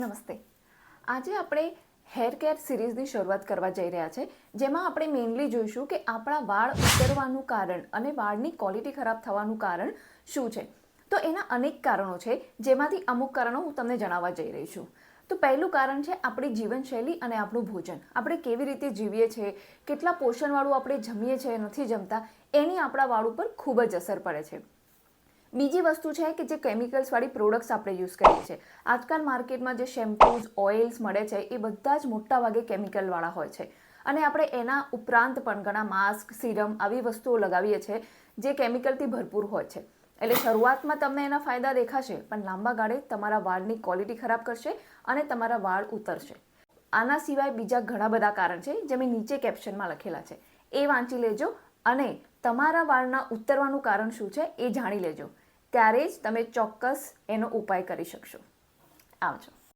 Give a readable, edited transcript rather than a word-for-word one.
નમસ્તે. આજે આપણે હેર કેર સિરીઝની શરૂઆત કરવા જઈ રહ્યા છે, જેમાં આપણે મેઇનલી જોઈશું કે આપણા વાળ ઉતરવાનું કારણ અને વાળની ક્વોલિટી ખરાબ થવાનું કારણ શું છે. તો એના અનેક કારણો છે, જેમાંથી અમુક કારણો હું તમને જણાવવા જઈ રહી છું. તો પહેલું કારણ છે આપણી જીવનશૈલી અને આપણું ભોજન. આપણે કેવી રીતે જીવીએ છીએ, કેટલા પોષણવાળું આપણે જમીએ છીએ, નથી જમતા, એની આપણા વાળ ઉપર ખૂબ જ અસર પડે છે. બીજી વસ્તુ છે કે જે કેમિકલ્સવાળી પ્રોડક્ટ્સ આપણે યુઝ કરીએ છીએ. આજકાલ માર્કેટમાં જે શેમ્પૂઝ, ઓઇલ્સ મળે છે એ બધા જ મોટાભાગે કેમિકલવાળા હોય છે. અને આપણે એના ઉપરાંત પણ ઘણા માસ્ક, સિરમ આવી વસ્તુઓ લગાવીએ છીએ જે કેમિકલથી ભરપૂર હોય છે. એટલે શરૂઆતમાં તમને એના ફાયદા દેખાશે, પણ લાંબા ગાળે તમારા વાળની ક્વોલિટી ખરાબ કરશે અને તમારા વાળ ઉતરશે. આના સિવાય બીજા ઘણા બધા કારણ છે જે મેં નીચે કેપ્શનમાં લખેલા છે, એ વાંચી લેજો અને તમારા વાળના ઉતરવાનું કારણ શું છે એ જાણી લેજો. ત્યારે જ તમે ચોક્કસ એનો ઉપાય કરી શકશો. આવજો.